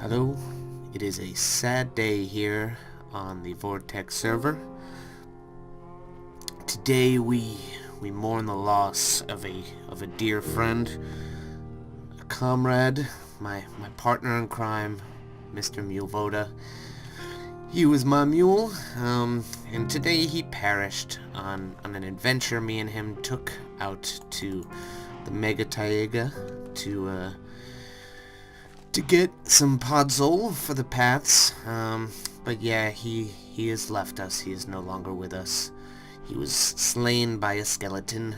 Hello, it is a sad day here on the Vortex Server. Today we mourn the loss of a dear friend, a comrade, my partner in crime, Mr. Mulevoda. He was my mule, and today he perished on an adventure me and him took out to the Mevoda to get some podzol for the paths. But yeah, he has left us. He is no longer with us. He was slain by a skeleton.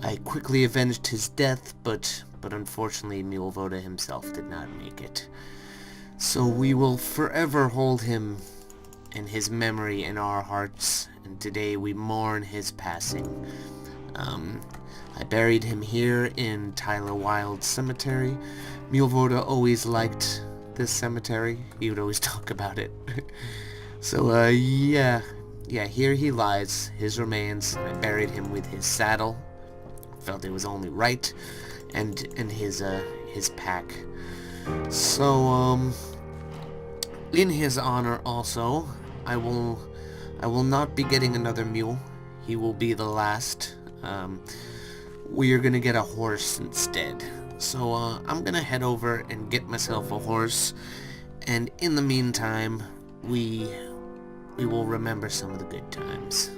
I quickly avenged his death, but unfortunately Mulevoda himself did not make it. So we will forever hold him and his memory in our hearts, and today we mourn his passing. I buried him here in Tyler Wilde Cemetery. Mulevoda always liked this cemetery. He would always talk about it. So, yeah, here he lies, his remains. I buried him with his saddle. Felt it was only right, and his pack. So, in his honor also, I will not be getting another mule. He will be the last. We are gonna get a horse instead. So I'm gonna head over and get myself a horse, and in the meantime, we will remember some of the good times.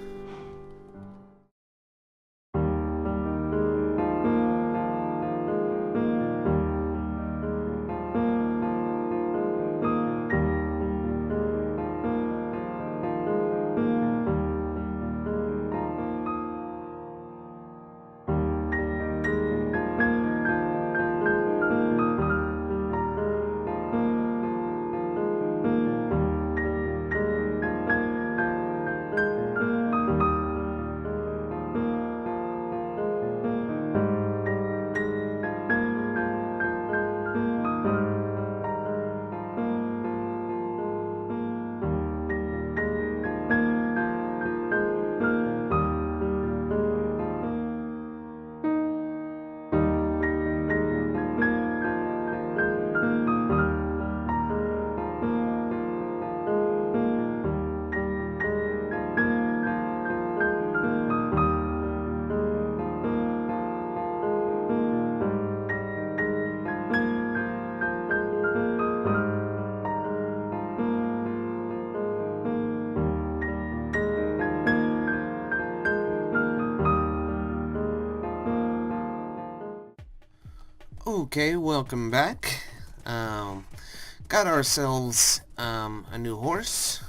Okay, welcome back. Got ourselves a new horse.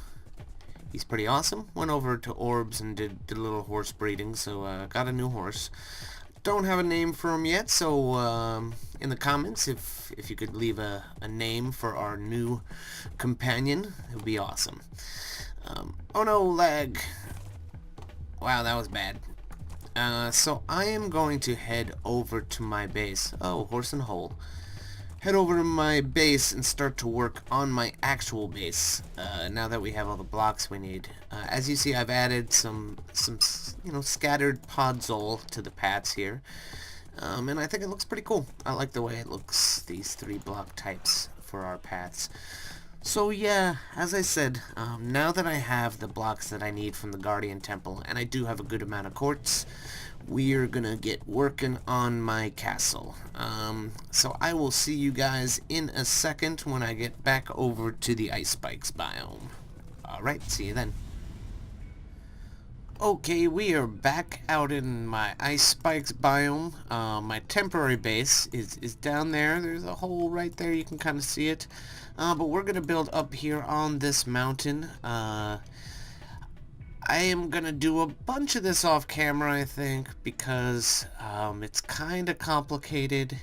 He's pretty awesome. Went over to Orbs and did a little horse breeding, so got a new horse. Don't have a name for him yet, so in the comments, if you could leave a name for our new companion, it would be awesome. Oh no, lag. Wow, that was bad. So I am going to head over to my base. Oh, horse and hole. Head over to my base and start to work on my actual base. Now that we have all the blocks we need. As you see, I've added some scattered podzol to the paths here. And I think it looks pretty cool. I like the way it looks, these 3 block types for our paths. So yeah, as I said, now that I have the blocks that I need from the Guardian Temple, and I do have a good amount of quartz, we are gonna get working on my castle. So I will see you guys in a second when I get back over to the Ice Spikes biome. Alright, see you then. Okay, we are back out in my Ice Spikes biome. My temporary base is down there. There's a hole right there, you can kind of see it. But we're gonna build up here on this mountain. I am gonna do a bunch of this off camera, I think, because it's kind of complicated,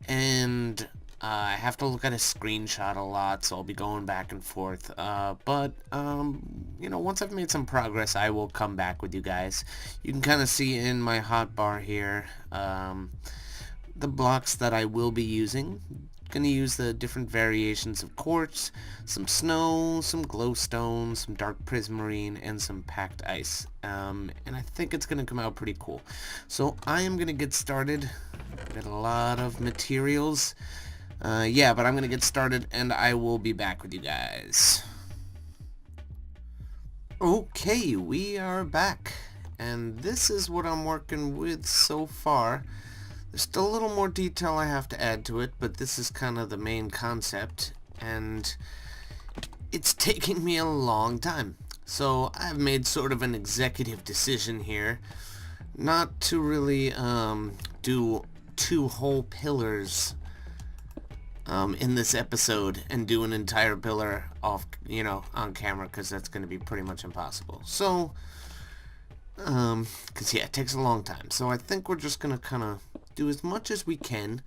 and I have to look at a screenshot a lot, so I'll be going back and forth. But once I've made some progress, I will come back with you guys. You can kind of see in my hotbar here the blocks that I will be using. Gonna use the different variations of quartz, some snow, some glowstone, some dark prismarine, and some packed ice. And I think it's gonna come out pretty cool. So I am gonna get started. Got a lot of materials. Yeah, but I'm gonna get started and I will be back with you guys. Okay, we are back, and this is what I'm working with so far. There's still a little more detail I have to add to it, but this is kind of the main concept, and it's taking me a long time. So I've made sort of an executive decision here not to really do 2 whole pillars in this episode and do an entire pillar off, on camera, because that's going to be pretty much impossible. So, because yeah, it takes a long time. So I think we're just going to kind of do as much as we can.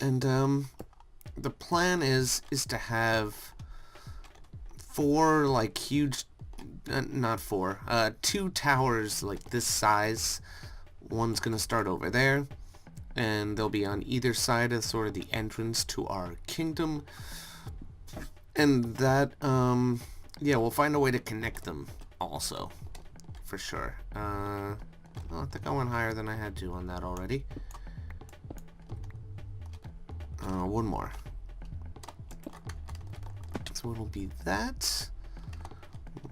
And the plan is to have 4 like huge, not 4, 2 towers like this size. One's going to start over there, and they'll be on either side of sort of the entrance to our kingdom. And that, yeah, we'll find a way to connect them also, for sure. I think I went higher than I had to on that already. One more. So it'll be that,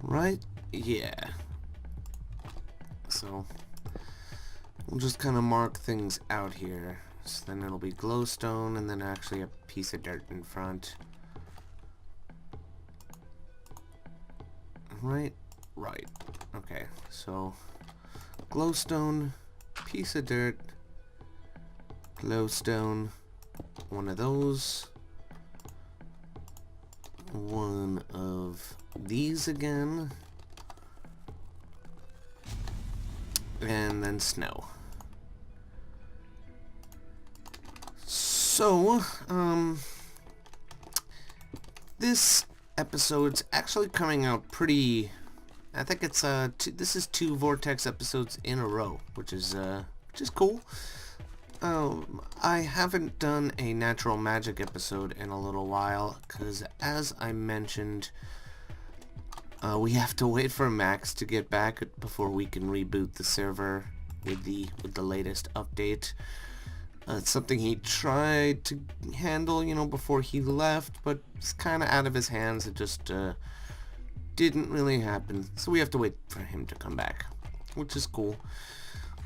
right? Yeah. So we'll just kind of mark things out here. So then it'll be glowstone and then actually a piece of dirt in front. Right? Right. Okay, so glowstone, piece of dirt, glowstone, one of those, one of these again, and then snow. So, this episode's actually coming out pretty, I think it's, this is 2 Vortex episodes in a row, which is cool. I haven't done a natural magic episode in a little while, because as I mentioned, we have to wait for Max to get back before we can reboot the server with the latest update. It's something he tried to handle, before he left, but it's kind of out of his hands. It just didn't really happen. So we have to wait for him to come back, which is cool.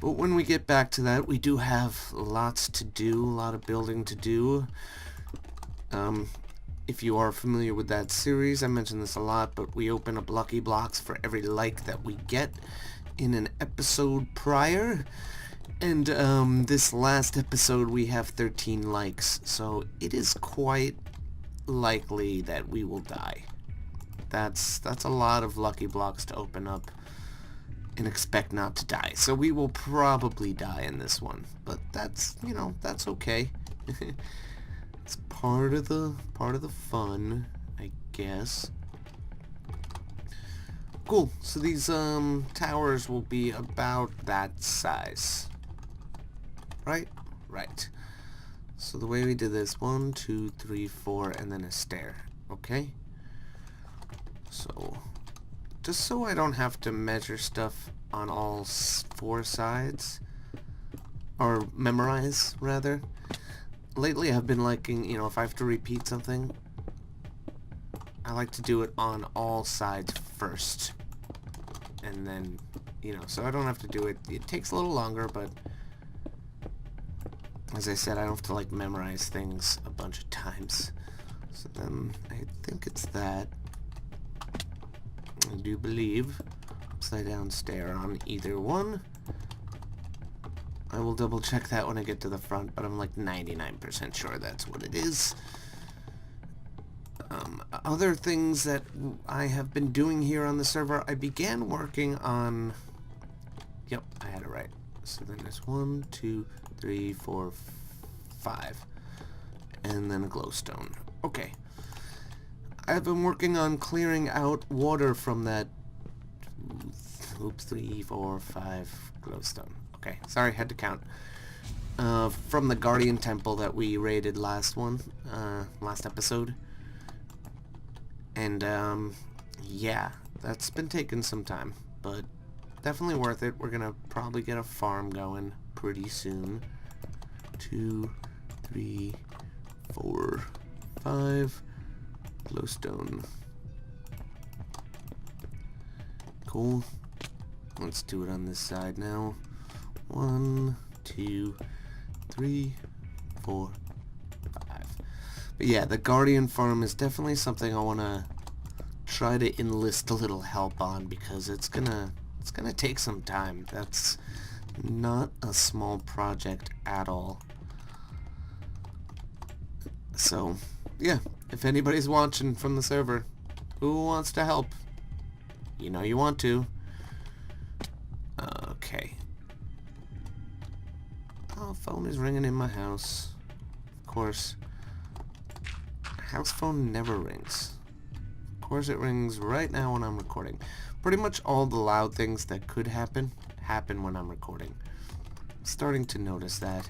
But when we get back to that, we do have lots to do, a lot of building to do. If you are familiar with that series, I mention this a lot, but we open up lucky blocks for every like that we get in an episode prior. And this last episode we have 13 likes, so it is quite likely that we will die. That's a lot of lucky blocks to open up and expect not to die. So we will probably die in this one, but that's, that's okay. It's part of the fun, I guess. Cool. So these towers will be about that size. Right? Right. So the way we did this, 1, 2, 3, 4, and then a stair. Okay? So, just so I don't have to measure stuff on all 4 sides, or memorize, rather. Lately I've been liking, if I have to repeat something, I like to do it on all sides first. And then, so I don't have to do it. It takes a little longer, but as I said, I don't have to memorize things a bunch of times. So then I think it's that. I do believe upside down stair on either one. I will double check that when I get to the front, but I'm 99% sure that's what it is. Other things that I have been doing here on the server, I began working on, yep, I had it right. So then there's 1, 2, 3, 4, 5, and then a glowstone. Okay. I've been working on clearing out water from that, 3, 4, 5 glowstone. Okay, sorry, had to count. From the Guardian Temple that we raided last episode. And, yeah, that's been taking some time, but definitely worth it. We're gonna probably get a farm going pretty soon. 2, 3, 5 glowstone. Cool. Let's do it on this side now. 1, 2, 3, 4, 5. But yeah, the Guardian farm is definitely something I want to try to enlist a little help on, because it's gonna take some time. That's not a small project at all. So yeah, if anybody's watching from the server who wants to help, you know you want to. Okay. Oh, phone is ringing in my house. Of course. House phone never rings. Of course it rings right now when I'm recording. Pretty much all the loud things that could happen when I'm recording. I'm starting to notice that.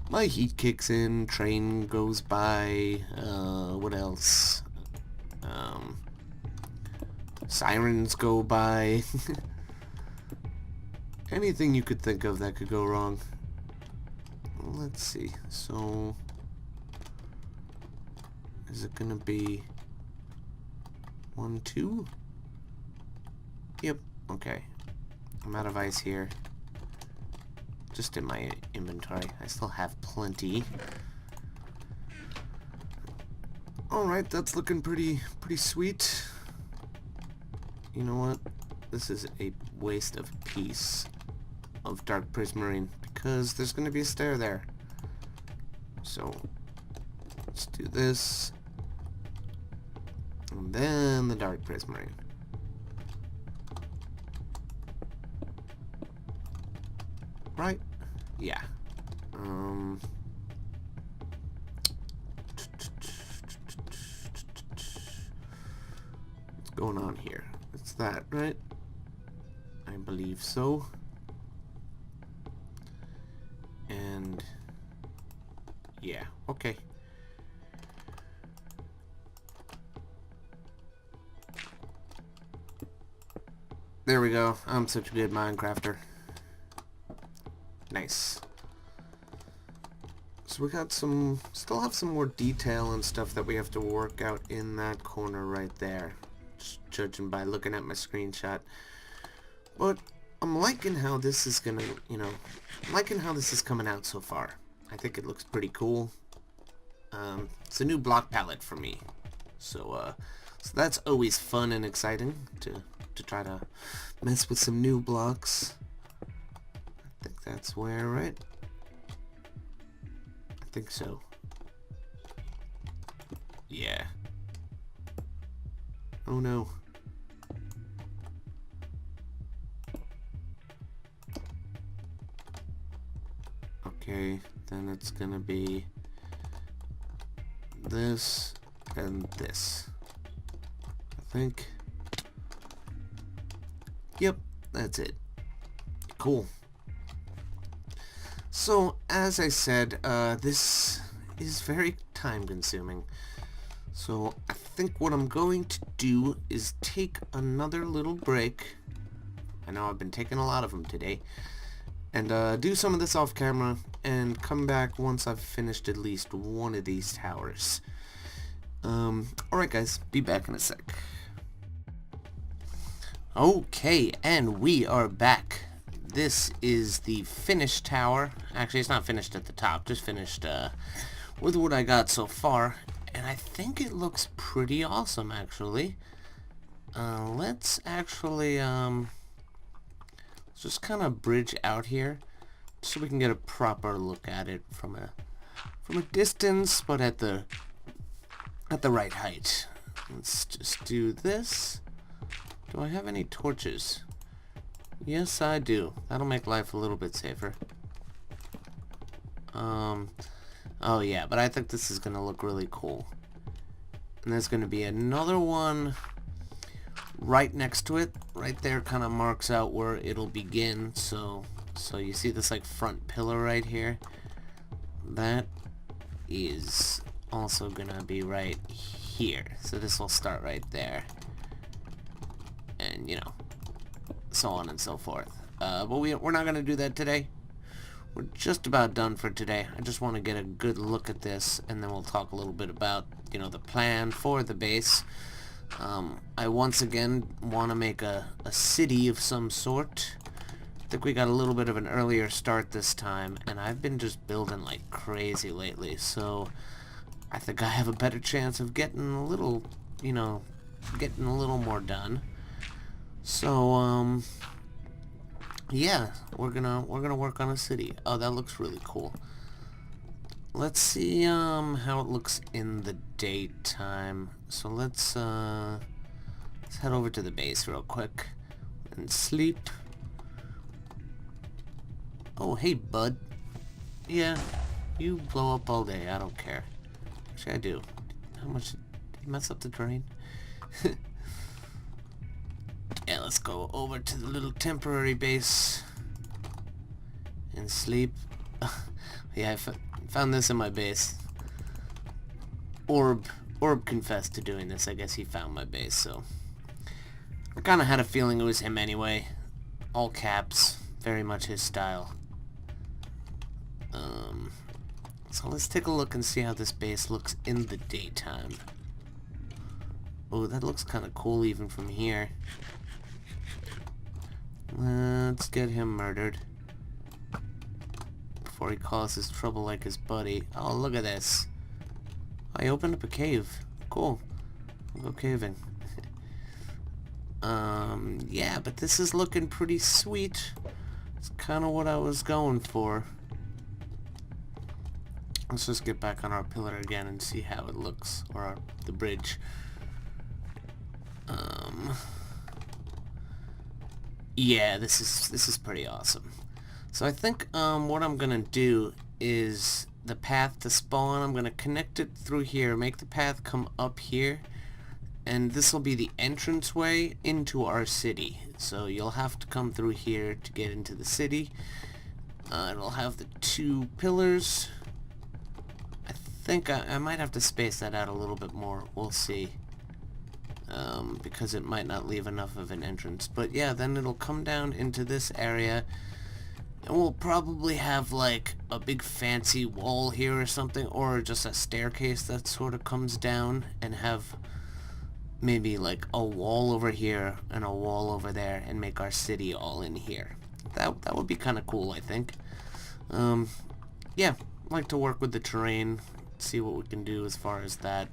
My heat kicks in, train goes by, what else? Sirens go by. Anything you could think of that could go wrong. Let's see. So, is it gonna be 1, 2? Yep. Okay. I'm out of ice here. Just in my inventory. I still have plenty. Alright, that's looking pretty sweet. You know what? This is a waste of piece of dark prismarine, because there's going to be a stair there. So, let's do this. And then the dark prismarine. Right? Yeah. What's going on here? It's that, right? I believe so. And yeah, okay. There we go. I'm such a good Minecrafter. Nice. So we got still have some more detail and stuff that we have to work out in that corner right there. Just judging by looking at my screenshot. But I'm liking how this is gonna, I'm liking how this is coming out so far. I think it looks pretty cool. It's a new block palette for me. So that's always fun and exciting to try to mess with some new blocks. I think that's where, right? I think so. Yeah. Oh no. Okay, then it's gonna be this and this. I think. Yep, that's it. Cool. So, as I said, this is very time consuming. So, I think what I'm going to do is take another little break. I know I've been taking a lot of them today. And do some of this off camera and come back once I've finished at least one of these towers. Alright guys, be back in a sec. Okay, and we are back. This is the finished tower. Actually, it's not finished at the top, just finished with what I got so far. And I think it looks pretty awesome, actually. Let's actually, just kind of bridge out here so we can get a proper look at it from a distance, but at the right height. Let's just do this. Do I have any torches? Yes, I do. That'll make life a little bit safer. Oh yeah, but I think this is gonna look really cool. And there's gonna be another one right next to it. Right there kind of marks out where it'll begin. So you see this like front pillar right here? That is also gonna be right here. So this will start right there. And so on and so forth. But we're not gonna do that today. we're just about done for today. I just want to get a good look at this, and then we'll talk a little bit about, you know, the plan for the base. I once again want to make a city of some sort. I think we got a little bit of an earlier start this time, and I've been just building like crazy lately, so I think I have a better chance of getting a little, you know, getting a little more done. So, yeah, we're gonna work on a city. Oh, that looks really cool. Let's see, how it looks in the daytime. So let's head over to the base real quick and sleep. Oh, hey, bud. Yeah, you blow up all day. I don't care. Actually, I do. How much did you mess up the terrain? Yeah, let's go over to the little temporary base and sleep. Yeah, I found this in my base. Orb confessed to doing this. I guess he found my base, so I kind of had a feeling it was him anyway. All caps, very much his style. So let's take a look and see how this base looks in the daytime. Oh, that looks kind of cool even from here. Let's get him murdered before he causes trouble like his buddy. Oh, look at this. I opened up a cave. Cool. I'll go caving. Yeah, but this is looking pretty sweet. It's kind of what I was going for. Let's just get back on our pillar again and see how it looks, or the bridge. Yeah, this is pretty awesome. So I think what I'm gonna do is the path to spawn, I'm gonna connect it through here, make the path come up here, and this will be the entranceway into our city. So you'll have to come through here to get into the city. It'll have the two pillars. I think I might have to space that out a little bit more. We'll see. Because it might not leave enough of an entrance. But yeah, then it'll come down into this area, and we'll probably have like a big fancy wall here or something, or just a staircase that sort of comes down, and have maybe like a wall over here and a wall over there, and make our city all in here. That would be kind of cool, I think. Yeah, I like to work with the terrain, see what we can do as far as that.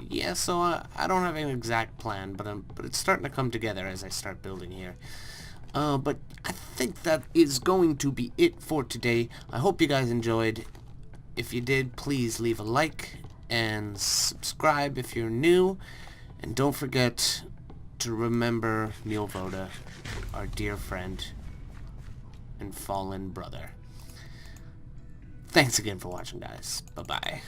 Yeah, so I don't have an exact plan, but it's starting to come together as I start building here. But I think that is going to be it for today. I hope you guys enjoyed. If you did, please leave a like and subscribe if you're new. And don't forget to remember Mulevoda, our dear friend and fallen brother. Thanks again for watching, guys. Bye-bye.